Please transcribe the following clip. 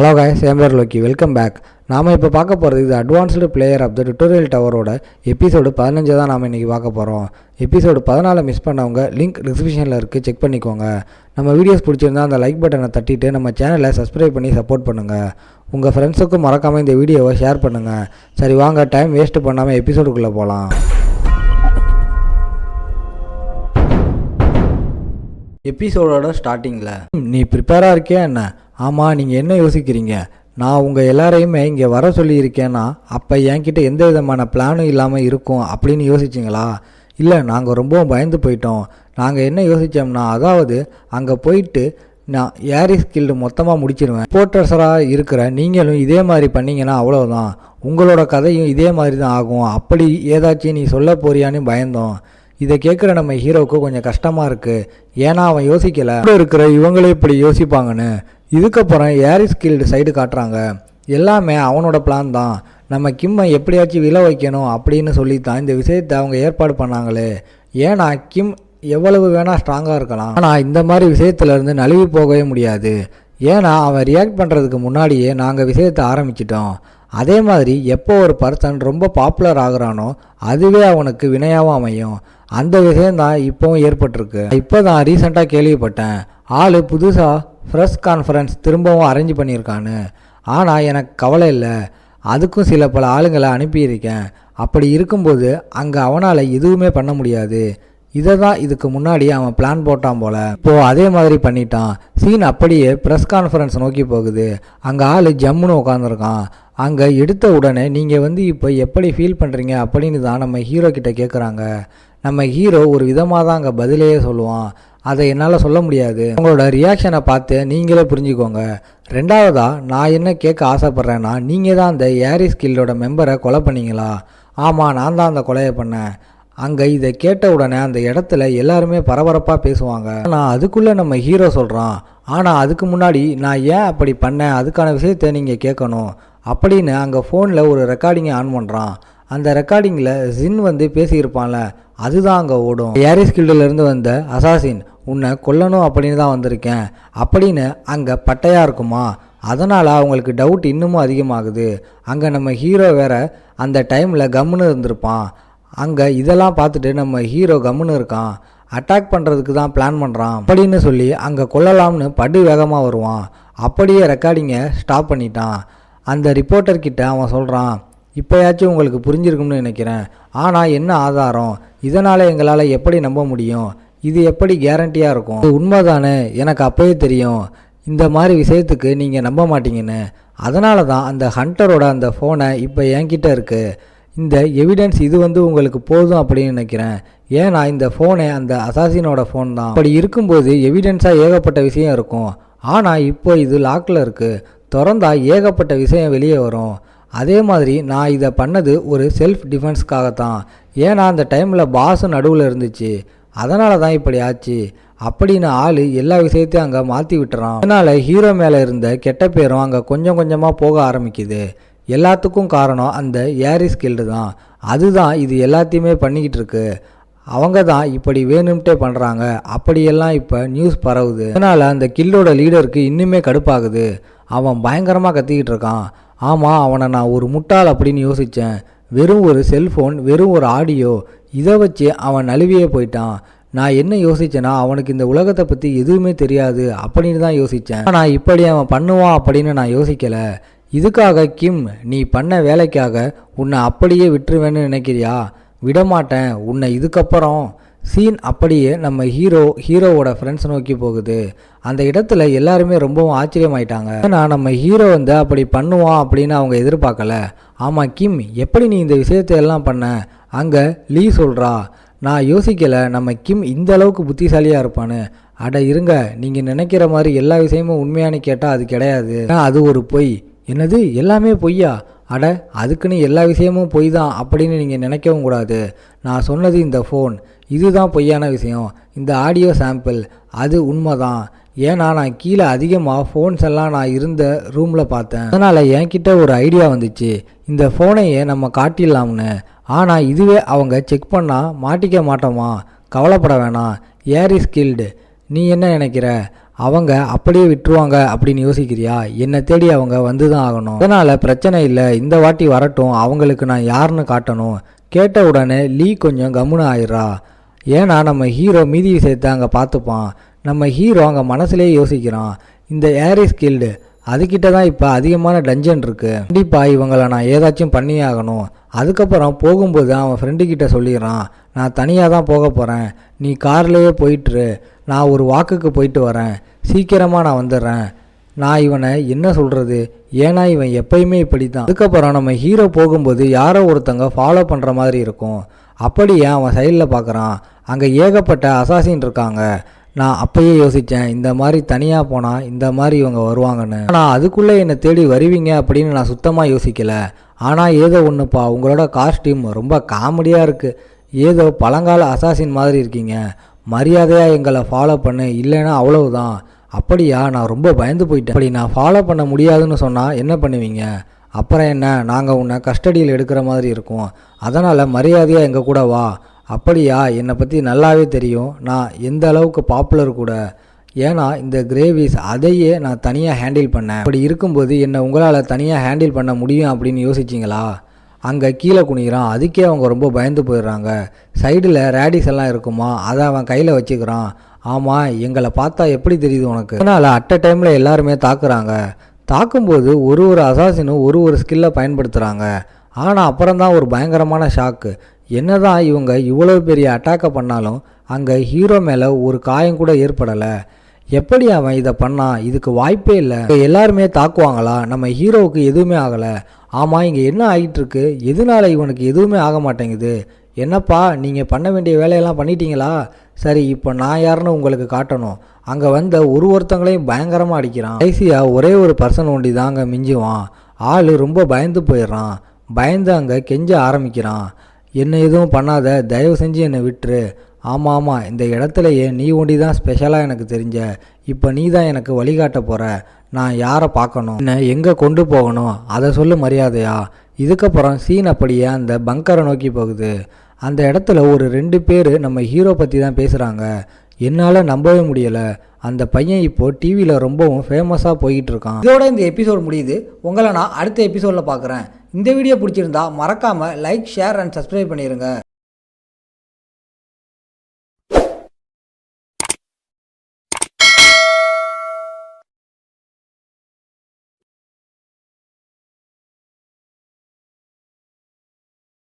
Hello guys சேம்பர் லோக்கி welcome back. நாம் இப்போ பார்க்க போகிறது இது advanced player of the tutorial டவரோட எபிசோடு 15 தான் நாம் இன்றைக்கி பார்க்க போகிறோம். எபிசோடு 14 மிஸ் பண்ணவங்க லிங்க் டிஸ்கிரிப்ஷனில் இருக்குது, செக் பண்ணிக்கோங்க. நம்ம வீடியோஸ் பிடிச்சிருந்தால் அந்த லைக் பட்டனை தட்டிட்டு நம்ம சேனலை சப்ஸ்கிரைப் பண்ணி சப்போர்ட் பண்ணுங்கள். உங்கள் ஃப்ரெண்ட்ஸுக்கும் மறக்காமல் இந்த வீடியோவை ஷேர் பண்ணுங்கள். சரி வாங்க, டைம் வேஸ்ட் பண்ணாமல் எபிசோடுக்குள்ளே போகலாம். எபிசோடோட ஸ்டார்டிங்கில் நீ ப்ரிப்பேராக இருக்கியா என்ன? ஆமாம், நீங்கள் என்ன யோசிக்கிறீங்க? நான் உங்கள் எல்லாரையுமே இங்கே வர சொல்லியிருக்கேன்னா அப்போ என்கிட்ட எந்த விதமான பிளானும் இல்லாமல் இருக்கும் அப்படின்னு யோசிச்சிங்களா? இல்லை, நாங்கள் ரொம்பவும் பயந்து போயிட்டோம். நாங்கள் என்ன யோசித்தோம்னா, அதாவது அங்கே போயிட்டு நான் ஏரிஸ் கில்டு மொத்தமாக முடிச்சிடுவேன். ரிப்போர்ட்டர்ஸராக இருக்கிற நீங்களும் இதே மாதிரி பண்ணிங்கன்னா அவ்வளோதான், உங்களோட கதையும் இதே மாதிரி தான் ஆகும். அப்படி ஏதாச்சும் நீ சொல்ல போறியான்னு பயந்தோம். இதை கேட்குற நம்ம ஹீரோவுக்கு கொஞ்சம் கஷ்டமாக இருக்குது. ஏன்னா அவன் யோசிக்கலை இருக்கிற இவங்களே இப்படி யோசிப்பாங்கன்னு. இதுக்கப்புறம் ஏரிஸ் கில்டு சைடு காட்டுறாங்க. எல்லாமே அவனோட பிளான் தான். நம்ம கிம்மை எப்படியாச்சும் விழ வைக்கணும் அப்படின்னு சொல்லித்தான் இந்த விஷயத்தை அவங்க ஏற்பாடு பண்ணாங்களே. ஏன்னா கிம் எவ்வளவு வேணால் ஸ்ட்ராங்காக இருக்கலாம், ஆனால் இந்த மாதிரி விஷயத்துலேருந்து நழுவி போகவே முடியாது. ஏன்னா அவன் ரியாக்ட் பண்ணுறதுக்கு முன்னாடியே நாங்கள் விஷயத்தை ஆரம்பிச்சிட்டோம். அதே மாதிரி எப்போ ஒரு பர்சன் ரொம்ப பாப்புலர் ஆகுறானோ அதுவே அவனுக்கு வினையாகவும் அமையும். அந்த விஷயந்தான் இப்போவும் ஏற்பட்டிருக்கு. இப்போ தான் ரீசெண்டாக கேள்விப்பட்டேன், ஆள் புதுசாக ப்ரெஸ் கான்ஃபரன்ஸ் திரும்பவும் அரேஞ்ச் பண்ணியிருக்கான்னு. ஆனால் எனக்கு கவலை இல்லை, அதுக்கும் சில பல ஆளுங்களை அனுப்பியிருக்கேன். அப்படி இருக்கும்போது அங்கே அவனால் எதுவுமே பண்ண முடியாது. இதை தான் இதுக்கு முன்னாடி அவன் பிளான் போட்டான் போல. இப்போது அதே மாதிரி பண்ணிட்டான். சீன் அப்படியே ப்ரெஸ் கான்ஃபரன்ஸ் நோக்கி போகுது. அங்கே ஆள் ஜம்முன்னு உட்காந்துருக்கான். அங்கே எடுத்த உடனே நீங்கள் இப்போ எப்படி ஃபீல் பண்ணுறீங்க அப்படின்னு தான் நம்ம ஹீரோ கிட்ட கேட்குறாங்க. நம்ம ஹீரோ ஒரு விதமாக தான் அங்கே பதிலையே சொல்லுவான். அதை என்னால் சொல்ல முடியாது, உங்களோட ரியாக்ஷனை பார்த்து நீங்களே புரிஞ்சுக்கோங்க. ரெண்டாவதாக நான் என்ன கேட்க ஆசைப்பட்றேன்னா, நீங்கள் தான் அந்த ஏரிஸ் கில்டோட மெம்பரை கொலை பண்ணீங்களா? ஆமாம், நான் தான் அந்த கொலையை பண்ணேன். அங்கே இதை கேட்ட உடனே அந்த இடத்துல எல்லாருமே பரபரப்பாக பேசுவாங்க. ஆனால் அதுக்குள்ளே நம்ம ஹீரோ சொல்கிறான், ஆனால் அதுக்கு முன்னாடி நான் ஏன் அப்படி பண்ணேன் அதுக்கான விஷயத்தை நீங்கள் கேட்கணும் அப்படின்னு அங்கே ஃபோனில் ஒரு ரெக்கார்டிங்கை ஆன் பண்ணுறான். அந்த ரெக்கார்டிங்கில் ஜின் பேசியிருப்பான்ல, அதுதான் அங்கே ஓடும். ஏரிஸ் கில்டிலேருந்து வந்த அசாசின் உன்னை கொல்லணும் அப்படின்னு தான் வந்திருக்கேன் அப்படின்னு அங்கே பட்டையாக இருக்குமா. அதனால் அவங்களுக்கு டவுட் இன்னமும் அதிகமாகுது. அங்கே நம்ம ஹீரோ வேற அந்த டைமில் கம்முன்னு இருந்திருப்பான். அங்கே இதெல்லாம் பார்த்துட்டு நம்ம ஹீரோ கம்முன்னு இருக்கான். அட்டாக் பண்ணுறதுக்கு தான் பிளான் பண்ணுறான் அப்படின்னு சொல்லி அங்கே கொல்லலாம்னு படு வேகமாக வருவான். அப்படியே ரெக்கார்டிங்கை ஸ்டாப் பண்ணிட்டான். அந்த ரிப்போர்ட்டர்கிட்ட அவன் சொல்கிறான், இப்போயாச்சும் உங்களுக்கு புரிஞ்சிருக்கும்னு நினைக்கிறேன், ஆனால் என்ன ஆதாரம்? இதனால் எங்களால் எப்படி நம்ப முடியும்? இது எப்படி கேரண்டியாக இருக்கும்? இது உண்மைதானே? எனக்கு அப்போயே தெரியும் இந்த மாதிரி விஷயத்துக்கு நீங்கள் நம்ப மாட்டீங்கன்னு. அதனால தான் அந்த ஹண்டரோட அந்த ஃபோனை இப்போ என்கிட்ட இருக்குது. இந்த எவிடன்ஸ் இது உங்களுக்கு போதும் அப்படின்னு நினைக்கிறேன். ஏன்னா இந்த ஃபோனே அந்த அசாசினோட ஃபோன் தான். அப்படி இருக்கும்போது எவிடன்ஸாக ஏகப்பட்ட விஷயம் இருக்கும். ஆனால் இப்போ இது லாக்கில் இருக்குது, திறந்தா ஏகப்பட்ட விஷயம் வெளியே வரும். அதே மாதிரி நான் இதை பண்ணது ஒரு செல்ஃப் டிஃபென்ஸ்க்காகத்தான். ஏன்னா அந்த டைமில் பாஸும் நடுவில் இருந்துச்சு, அதனால தான் இப்படி ஆச்சு அப்படின்னு ஆள் எல்லா விஷயத்தையும் அங்கே மாற்றி விட்டுறான். அதனால் ஹீரோ மேலே இருந்த கெட்ட பேரும் அங்கே கொஞ்சம் கொஞ்சமாக போக ஆரம்பிக்குது. எல்லாத்துக்கும் காரணம் அந்த ஏரிஸ் கில்டு தான். அதுதான் இது எல்லாத்தையுமே பண்ணிக்கிட்டு இருக்கு. அவங்க தான் இப்படி வேணும்ட்டே பண்ணுறாங்க அப்படியெல்லாம் இப்போ நியூஸ் பரவுது. அதனால் அந்த கில்லோட லீடருக்கு இன்னுமே கடுப்பாகுது. அவன் பயங்கரமாக கத்திக்கிட்டு இருக்கான். ஆமாம், அவனை நான் ஒரு முட்டாள் அப்படின்னு யோசித்தேன். வெறும் ஒரு செல்ஃபோன், வெறும் ஒரு ஆடியோ, இதை வச்சு அவன் நழுவியே போயிட்டான். நான் என்ன யோசித்தேன்னா, அவனுக்கு இந்த உலகத்தை பற்றி எதுவுமே தெரியாது அப்படின்னு தான் யோசித்தேன். ஆனால் இப்படி அவன் பண்ணுவான் அப்படின்னு நான் யோசிக்கலை. இதுக்காக கிம், நீ பண்ண வேலைக்காக உன்னை அப்படியே விட்டுருவேன்னு நினைக்கிறியா? விடமாட்டேன் உன்னை. இதுக்கப்புறம் சீன் அப்படியே நம்ம ஹீரோவோட ஃப்ரெண்ட்ஸ் நோக்கி போகுது. அந்த இடத்துல எல்லாருமே ரொம்பவும் ஆச்சரியமாயிட்டாங்க. ஏன்னா நம்ம ஹீரோ அப்படி பண்ணுவான் அப்படின்னு அவங்க எதிர்பார்க்கல. ஆமாம் கிம், எப்படி நீ இந்த விஷயத்தை எல்லாம் பண்ண? அங்கே லீ சொல்கிறா, நான் யோசிக்கலை நம்ம கிம் இந்த அளவுக்கு புத்திசாலியாக இருப்பான்னு. அட இருங்க, நீங்கள் நினைக்கிற மாதிரி எல்லா விஷயமும் உண்மையானு கேட்டால் அது கிடையாது, அது ஒரு பொய். என்னது, எல்லாமே பொய்யா? அட அதுக்குன்னு எல்லா விஷயமும் பொய் தான் அப்படின்னு நீங்கள் நினைக்கவும் கூடாது. நான் சொன்னது இந்த ஃபோன், இதுதான் பொய்யான விஷயம். இந்த ஆடியோ சாம்பிள் அது உண்மை தான். ஏன்னா நான் கீழே அதிகமாக ஃபோன்ஸ் எல்லாம் நான் இருந்த ரூமில் பார்த்தேன். அதனால் என்கிட்ட ஒரு ஐடியா வந்துச்சு, இந்த ஃபோனையே நம்ம காட்டிடலாம்னு. ஆனால் இதுவே அவங்க செக் பண்ணால் மாட்டிக்க மாட்டோமா? கவலைப்பட வேணாம், ஏரிஸ் கில்டு. நீ என்ன நினைக்கிற? அவங்க அப்படியே விட்டுருவாங்க அப்படின்னு யோசிக்கிறியா? என்னை தேடி அவங்க வந்து தான் ஆகணும். அதனால் பிரச்சனை இல்லை, இந்த வாட்டி வரட்டும், அவங்களுக்கு நான் யாருன்னு காட்டணும். கேட்ட உடனே லீ கொஞ்சம் கம்முன்னு ஆயிடுறா. ஏன்னா நம்ம ஹீரோ மீதி விஷயத்தை அங்கே பார்த்துப்பான். நம்ம ஹீரோ அங்கே மனசுலேயே யோசிக்கிறான், இந்த ஏரிஸ் கில்டு அதுக்கிட்ட தான் இப்போ அதிகமான டஞ்சன் இருக்குது, கண்டிப்பாக இவங்களை நான் ஏதாச்சும் பண்ணியே ஆகணும். அதுக்கப்புறம் போகும்போது அவன் ஃப்ரெண்டுக்கிட்ட சொல்லிடுறான், நான் தனியாக தான் போக போகிறேன், நீ கார்லேயே போயிட்டுரு, நான் ஒரு வாக்குக்கு போயிட்டு வரேன், சீக்கிரமாக நான் வந்துடுறேன். நான் இவனை என்ன சொல்கிறது, ஏன்னா இவன் எப்பயுமே இப்படி தான். அதுக்கப்புறம் நம்ம ஹீரோ போகும்போது யாரோ ஒருத்தங்க ஃபாலோ பண்ணுற மாதிரி இருக்கும். அப்படியே அவன் சைடில் பார்க்குறான், அங்கே ஏகப்பட்ட அசாசின் இருக்காங்க. நான் அப்பயே யோசித்தேன், இந்த மாதிரி தனியாக போனால் இந்த மாதிரி இவங்க வருவாங்கன்னு. ஆனால் அதுக்குள்ளே என்னை தேடி வருவீங்க அப்படின்னு நான் சுத்தமாக யோசிக்கலை. ஆனால் ஏதோ ஒன்றுப்பா, உங்களோட காஸ்டியூம் ரொம்ப காமெடியாக இருக்குது, ஏதோ பழங்கால அசாசின் மாதிரி இருக்கீங்க, மரியாதையாக எங்களை ஃபாலோ பண்ணு, இல்லைன்னா அவ்வளவுதான். அப்படியா? நான் ரொம்ப பயந்து போயிட்டேன். அப்படி நான் ஃபாலோ பண்ண முடியாதுன்னு சொன்னால் என்ன பண்ணுவீங்க? அப்புறம் என்ன, நாங்கள் உன்னை கஸ்டடியில் எடுக்கிற மாதிரி இருக்கும், அதனால் மரியாதையாக எங்கள் கூட வா. அப்படியா? என்னை பற்றி நல்லாவே தெரியும், நான் எந்த அளவுக்கு பாப்புலர் கூட. ஏன்னா இந்த கிரேவிஸ் அதையே நான் தனியாக ஹேண்டில் பண்ணேன். அப்படி இருக்கும்போது என்னை உங்களால் தனியாக ஹேண்டில் பண்ண முடியும் அப்படின்னு யோசிச்சிங்களா? அங்கே கீழே குனிகிறான். அதுக்கே அவங்க ரொம்ப பயந்து போயிடுறாங்க. சைடில் ரேடிஸ் எல்லாம் இருக்குமா, அதை அவன் கையில் வச்சுக்கிறான். ஆமாம், எங்களை பார்த்தா எப்படி தெரியுது உனக்கு? அதனால் அட் அ டைமில் எல்லாருமே தாக்குறாங்க. தாக்கும்போது ஒரு அசாசினும் ஒரு ஸ்கில்லை பயன்படுத்துகிறாங்க. ஆனால் அப்புறம்தான் ஒரு பயங்கரமான ஷாக்கு. என்னதான் இவங்க இவ்வளோ பெரிய அட்டாக்கை பண்ணாலும் அங்கே ஹீரோ மேலே ஒரு காயம் கூட ஏற்படலை. எப்படி அவன் இதை பண்ணான்? இதுக்கு வாய்ப்பே இல்லை. எல்லாருமே தாக்குவாங்களா? நம்ம ஹீரோவுக்கு எதுவுமே ஆகலை. ஆமாம், இங்கே என்ன ஆகிட்டுருக்கு? எதனால இவனுக்கு எதுவுமே ஆக மாட்டேங்குது? என்னப்பா, நீங்கள் பண்ண வேண்டிய வேலையெல்லாம் பண்ணிட்டீங்களா? சரி, இப்போ நான் யாருன்னு உங்களுக்கு காட்டணும். அங்கே வந்த ஒருத்தங்களையும் பயங்கரமாக அடிக்கிறான். கடைசியாக ஒரே ஒரு பர்சன் ஒண்டி தான் அங்கே மிஞ்சுவான். ஆள் ரொம்ப பயந்து போயிடுறான். பயந்து அங்கே கெஞ்ச ஆரம்பிக்கிறான், என்ன எதுவும் பண்ணாத, தயவு செஞ்சு என்னை விட்டுரு. ஆமாம், இந்த இடத்துலையே நீ ஒண்டி தான் ஸ்பெஷலாக எனக்கு தெரிஞ்ச, இப்போ நீ தான் எனக்கு வழிகாட்ட போகிற. நான் யாரை பார்க்கணும், என்னை எங்கே கொண்டு போகணும், அதை சொல்லு மரியாதையா. இதுக்கப்புறம் சீன் அப்படியே அந்த பங்கரை நோக்கி போகுது. அந்த இடத்துல ஒரு 2 பேர் நம்ம ஹீரோ பற்றி தான் பேசுகிறாங்க. என்னால் நம்பவே முடியலை, அந்த பையன் இப்போ டிவியில் ரொம்பவும் ஃபேமஸாக போயிட்டு இருக்கான். இதோட இந்த எபிசோட் முடியுது. உங்களை நான் அடுத்த எபிசோடில் பார்க்குறேன். இந்த வீடியோ பிடிச்சிருந்தா மறக்காமல் லைக், ஷேர் அண்ட் சப்ஸ்கிரைப் பண்ணிடுங்க.